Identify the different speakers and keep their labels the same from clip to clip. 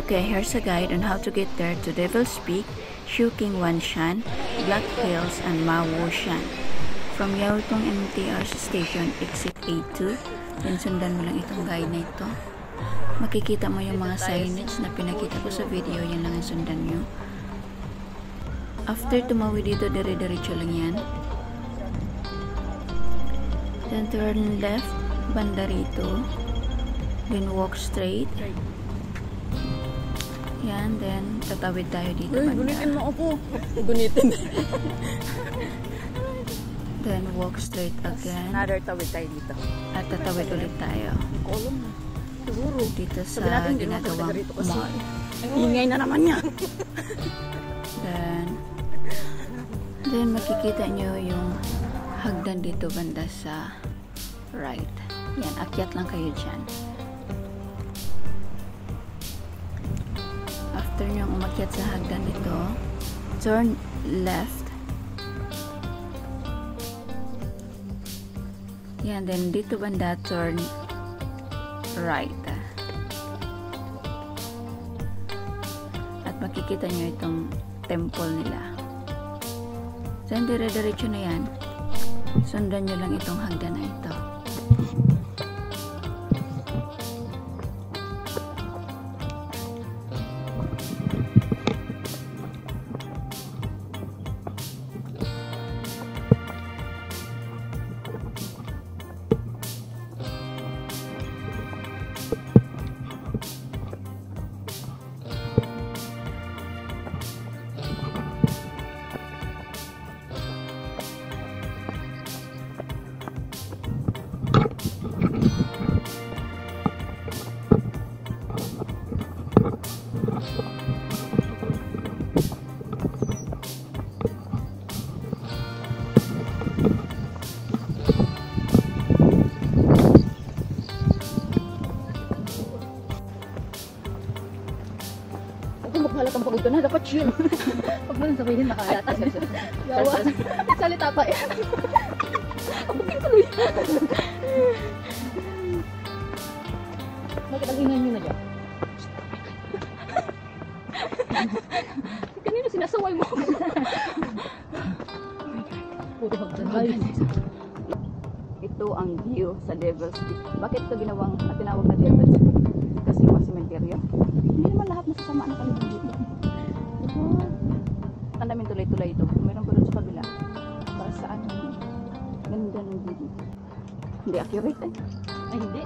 Speaker 1: Okay, here's a guide on how to get there to Devil's Peak, Shuking Wan Shan, Black Hills, and Ma Wu Shan. From Yaotong MTR station, exit A2, then sundan mo lang itong guide na ito. Makikita mo yung mga signage na pinakita ko sa video, yan lang ang sundan nyo. After tumawi dito, dire-diretso lang yan. Then turn left, banda rito. Then walk straight. Yan, then tatawid tayo dito banda.
Speaker 2: Gunitin mo ako. Gunitin.
Speaker 1: Then walk straight again.
Speaker 2: Another tawid tayo dito.
Speaker 1: At tatawid ulit tayo.
Speaker 2: Kolong. Siguro.
Speaker 1: Dito sa ginagawang mall.
Speaker 2: Ang ingay na naman niya.
Speaker 1: Then makikita nyo yung hagdan dito banda sa right. Yan, akyat lang kayo dyan. After nyo umakyat sa hagdan dito, turn left. Yan, then dito banda turn right. At makikita nyo itong temple nila. So, dire-diretso na yan. Sundan nyo lang itong hagdan na ito.
Speaker 2: Maghalat ang pagod na, dapat chill. Pag mo lang sabihin makalata. Yawa. Salita pa eh. Abukin tuloy. Bakit ang ingay nyo na dyan? Kanina sinasaway mo. Puro hagdan. Ito ang view sa Devil's Peak. Bakit ito tinawag na Devil's Peak? Kasi mga sementeryo. Hindi naman lahat masasama na kami dito. Ang daming tulay-tulay ito. Meron pa rin sa kabila. Para saan? Ganda ng dito. Hindi accurate eh. Ay hindi.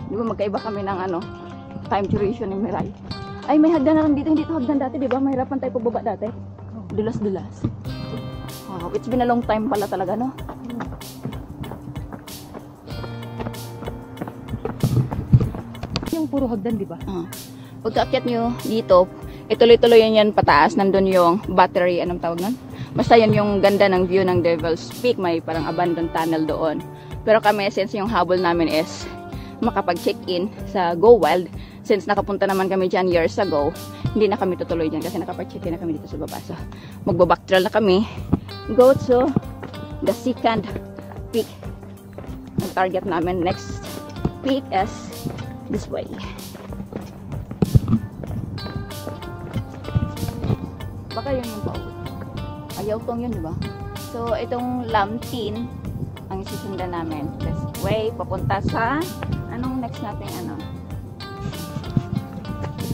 Speaker 2: Di ba magkaiba kami ng time duration ng Mirai. Ay may hagdan na lang dito. Hindi ito hagdan dati. Di ba? Mahirapan tayo pababa dati. Dulas-dulas. Wow, it's been a long time pala talaga, no? Yung puro hagdan, di ba? Pagkaakyat nyo dito, ituloy-tuloy yan pataas. Nandun yung battery, anong tawag nun? Basta yan yung ganda ng view ng Devil's Peak. May parang abandoned tunnel doon. Pero kami, since yung habol namin is makapag-check-in sa Go Wild, since nakapunta naman kami dyan years ago, hindi na kami tutuloy dyan kasi nakapag-check-in na kami dito sa baba. So, magbabacktrail na kami. Go to the second peak. Ang target namin next peak is this way. Baka yun yung pauwi. Ayaw tong yun, diba? So, itong Lamtin ang susundan namin. This way, papunta sa anong next natin,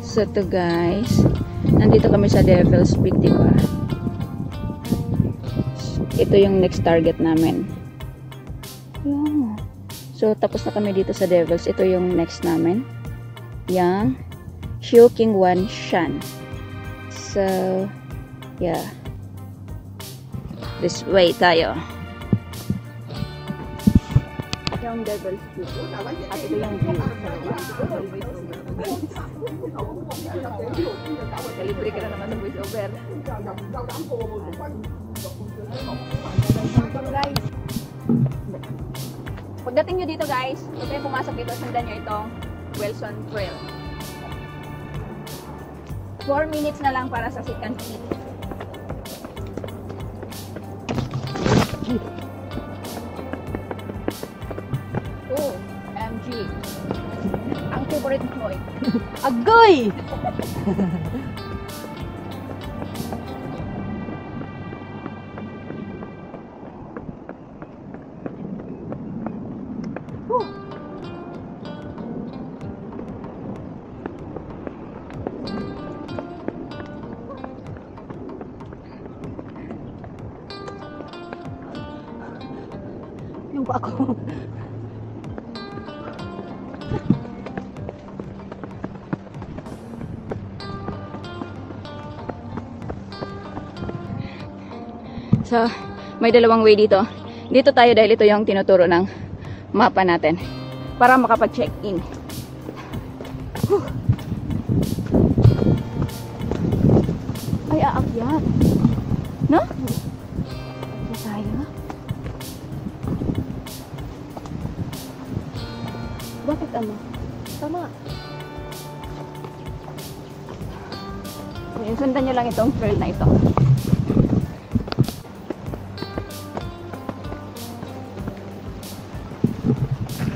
Speaker 2: So, to guys, nandito kami sa Devil's Peak, diba? Ito yung next target namin. Yeah. So, tapos na kami dito sa Devils. Ito yung next namin. Yang Shuking Wan Shan. So, yeah. This way tayo. Yung Devil's Peak. At ito yung view. Kalibre ka na naman sa voice over. Guys. Pagdating nyo dito guys, kung kayo pumasok dito, sundan nyo itong Wilson Trail. 4 minutes na lang para sa second peak. OMG. Ang favorite point.
Speaker 3: Agoy! Yung pa ako.
Speaker 2: So, may dalawang way dito. Dito tayo dahil ito yung tinuturo ng mapa natin para makapag-check-in. Ay, aakyat. No? Dito tayo. Bakit ano?
Speaker 3: Tama.
Speaker 2: Ayan, sundan nyo lang itong trail na ito.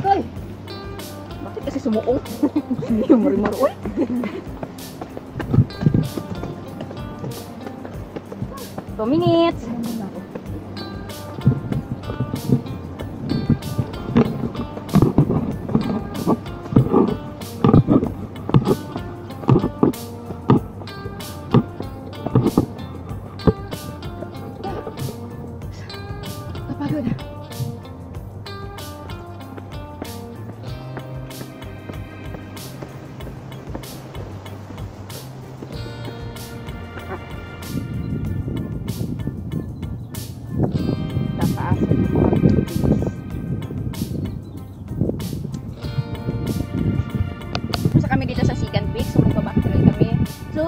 Speaker 3: Hoy!
Speaker 2: Bakit kasi sumuong? Hindi yung mari-maro. 2 minutes. Napagod. Tataas ang mga buildings. Pusa kami dito sa second peak, so magbabaktrail kami to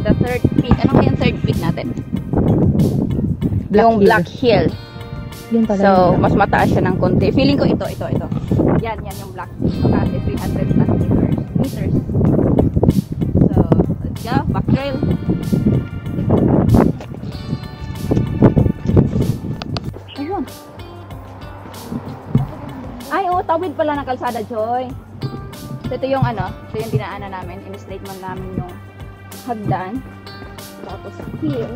Speaker 2: the third peak. Ano kaya yung third peak natin? Yung Black Hill.
Speaker 3: Yun pala.
Speaker 2: So, mas mataas siya ng konti. Feeling ko ito. Yan yung Black Hill. Kasi 300 plus meters. So, let's go. Back trail. Ayun. Ay, oh, tawid pala ng kalsada, Joy. So, ito yung dinaanan namin. In-straight man namin yung hagdan. Tapos, hill.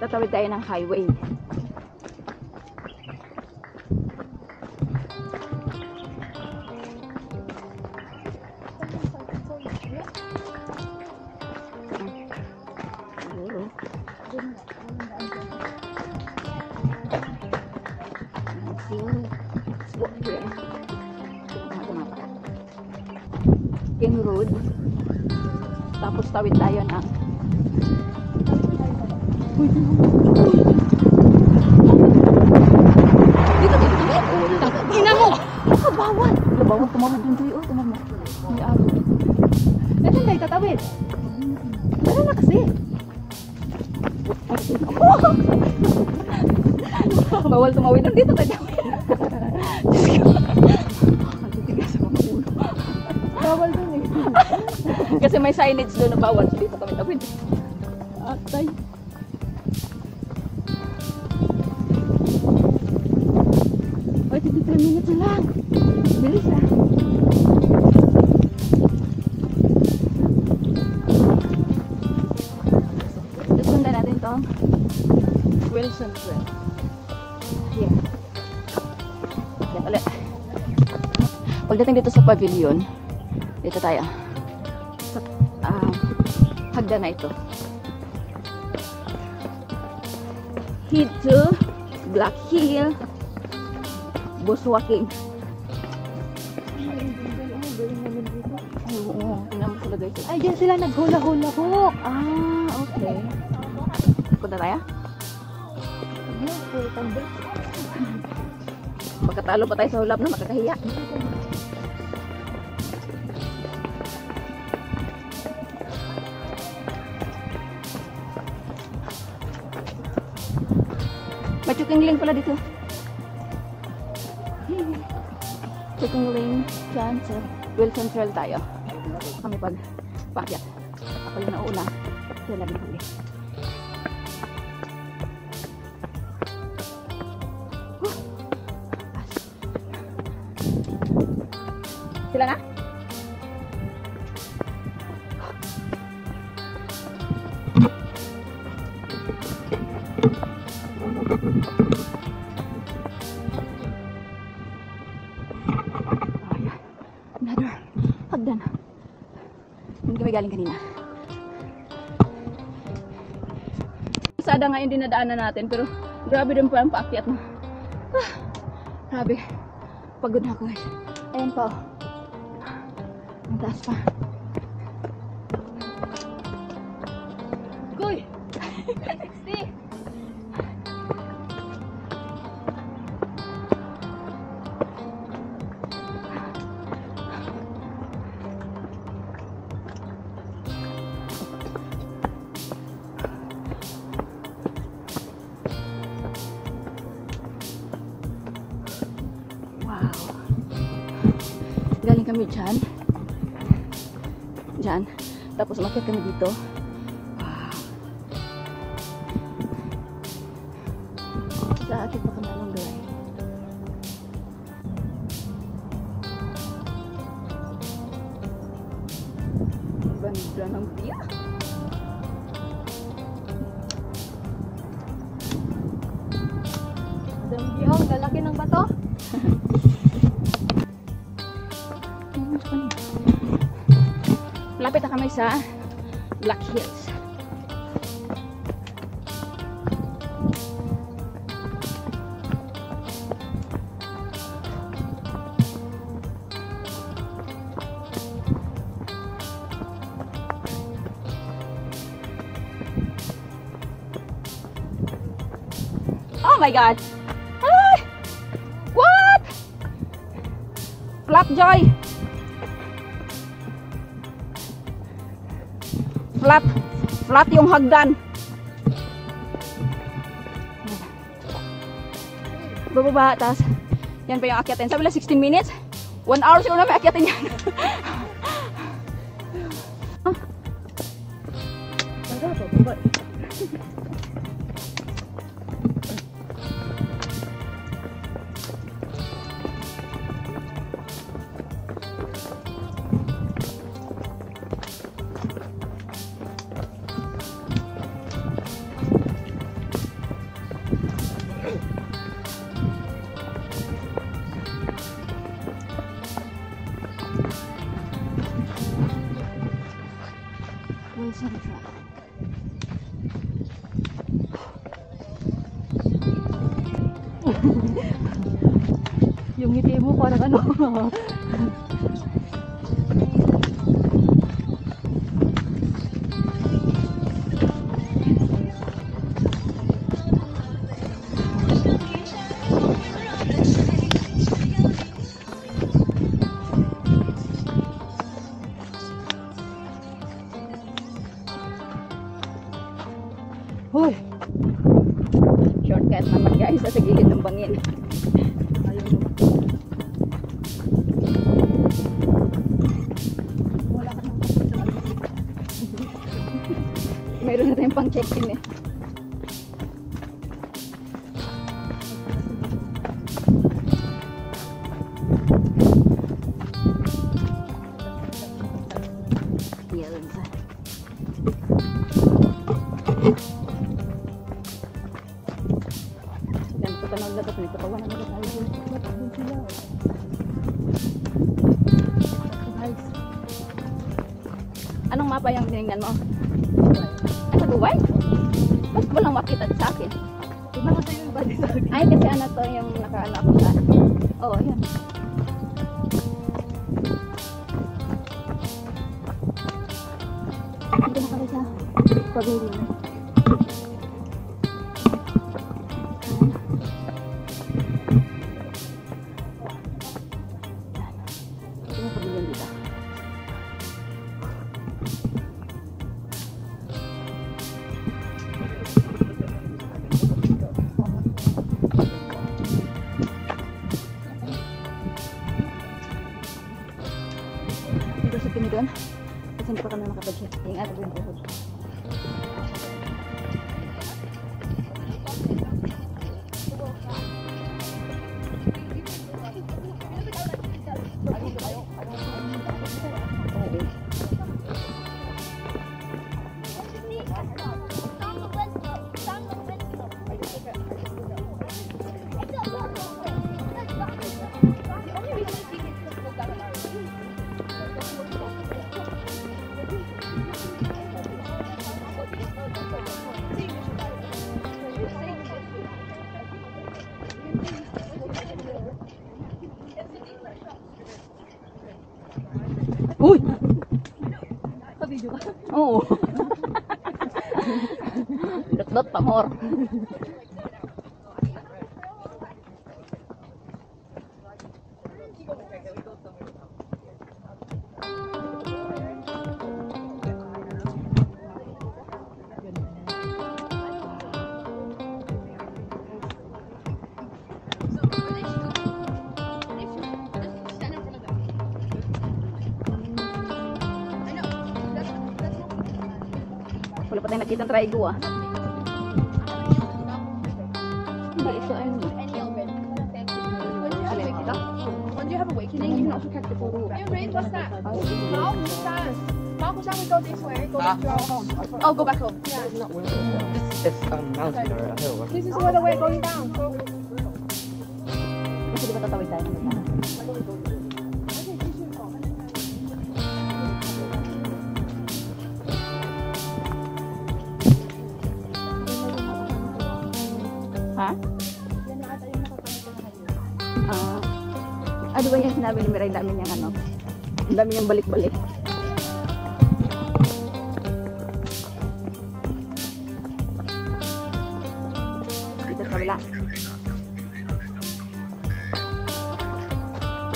Speaker 2: Tatawid tayo ng highway. King Road. Tapos tawid tayo ng ina mo! Bawal! Bawal tumawid dun, Joy. Oh, tumawid. May araw.
Speaker 3: Nasaan tayo tatawid?
Speaker 2: Ano na kasi? Bawal tumawid. Nandito tayo tawid. Matitigas sa mga ulo.
Speaker 3: Bawal dun eh.
Speaker 2: Kasi may signage doon na bawal. So dito kami tawid. Atay. Ay, 53 minutes na lang. Bilis ah. Sundan natin to. Wilson Trail. Yeah. Yan ulit. Pagdating dito sa pavilion, dito tayo. Sa hagdan na ito. Head to Black Hill. Bushwalking. Ay, oo. Tingnan mo sila guys.
Speaker 3: Ay, dyan sila naghula-hula hook.
Speaker 2: Ah, okay. Punta tayo? Pagkatalo pa tayo sa hulap na makakahiya. Machuking link pala dito. Checking lane dyan sa Wilson Trail tayo. Kami pag pakyat. Ako yung nauna. Kaya lagi huli. Sila na? Another hagdan. Hindi kami galing kanina. Sada nga yung dinadaanan natin, pero grabe din pa ang paakyat mo. Grabe. Pagod na ako guys. Ayan pa. Ang taas pa. Goy! Stay! Galing kami dyan. Dyan. Tapos umakyat kami dito. Wow. Sa akin pa kami along the way. Ganda ng view.
Speaker 3: Madam Gio, lalaki ng bato.
Speaker 2: Malapit na kami sa Black Hills. Oh my God! Ay! What? Flapjoy! Flat yung hagdan. Bababa, tas yan pa yung akyatin. Sabi lang 16 minutes. 1 hour siguro na may akyatin yan.
Speaker 3: Yung ngiti mo parang ano. Hoy!
Speaker 2: Shortcut naman guys sa gilid ng bangin. Mayroon na tayong pang check-in eh. Yan. Yan, patanaw na ito. Katawan na ito tayo. Anong mapa yung tinignan mo? Sa Dubai? Ba't walang makita sa akin?
Speaker 3: Iba ko sa'yo yung body sa akin.
Speaker 2: Ay, kasi ano to yung nakaano ako sa... Oo, yan. Hindi na kami sa pavilion. Ito yung pavilion dito. Kami doon kasi hindi pa kami makapag-check. Ingat ako yung buhod. Uy!
Speaker 3: Sa video ka?
Speaker 2: Oo. Dot-dot pamor. Wala pa tayong nakita trigo ah. Hindi, ito ano. Alin ito?
Speaker 4: When you have awakening, you can also catch the photo. Hey, Rain, what's that? Mom, what's that? Mom, shall we go this way? Go back to our home. Oh, go back home. Yeah.
Speaker 5: It's a mountain or a hill.
Speaker 4: This is where the way going down.
Speaker 2: Kasi di ba tatawid tayo ng mga? Ha? Di ba yung sinabi ni Miray, dami niyang ano? Ang dami niyang balik-balik. Dito sa kabila.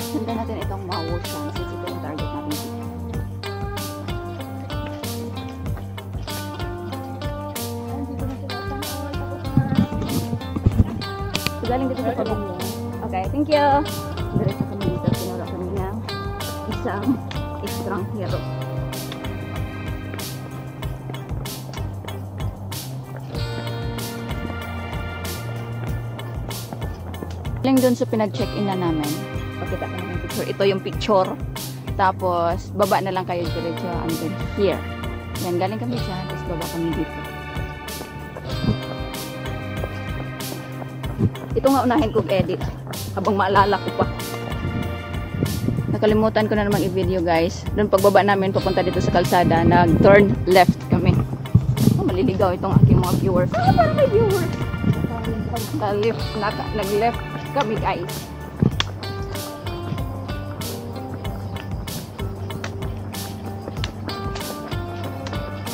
Speaker 2: Sundan natin itong ma-ocean since ito yung target natin dito. So, galing dito sa pamilya. Okay, thank you. Diretso kami dito. Sinura kami ng isang estranghero. Galing doon sa pinag-check-in na namin. Pakita ko na yung picture. Ito yung picture. Tapos, baba na lang kayo diretso. And then here. Yan, galing kami dyan. Tapos, baba kami dito. Ito nga unahin kong edit. Habang maalala ko pa. Nakalimutan ko na namang i-video guys. Doon pagbaba namin, papunta dito sa kalsada. Nag-turn left kami. Oh, maliligaw itong aking mga viewers. Ah, parang may viewers. Nag-left kami guys.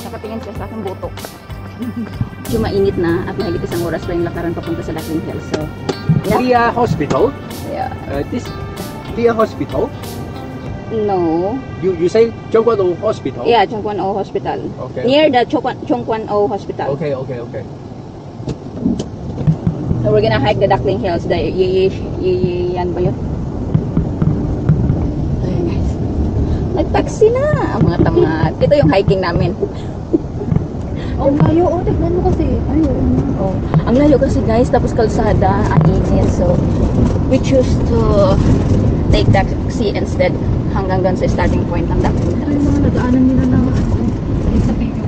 Speaker 2: Nakatingin siya sa aking buto. Medyo mainit na at mahigit isang oras pa yung lakaran papunta sa Duckling Hills. So, yeah.
Speaker 5: Lia Hospital?
Speaker 2: Yeah.
Speaker 5: This Lia Hospital?
Speaker 2: No.
Speaker 5: You say Chongguan-o Hospital?
Speaker 2: Yeah, Chongguan-o Hospital.
Speaker 5: Okay.
Speaker 2: Near the Chongguan-o Hospital.
Speaker 5: Okay.
Speaker 2: So we're gonna hike the Duckling Hills. The yan ba yun? Ayan guys. Nag-taxi na ang mga tamad. Ito yung hiking namin.
Speaker 3: Oh, layo. Oh, tignan mo kasi. Ay,
Speaker 2: Oh, ang layo kasi guys. Tapos kalsada, ang init. So we choose to take taxi instead hanggang doon sa starting point ng Duckling Hills.
Speaker 3: mga nagaanan nila na sa video.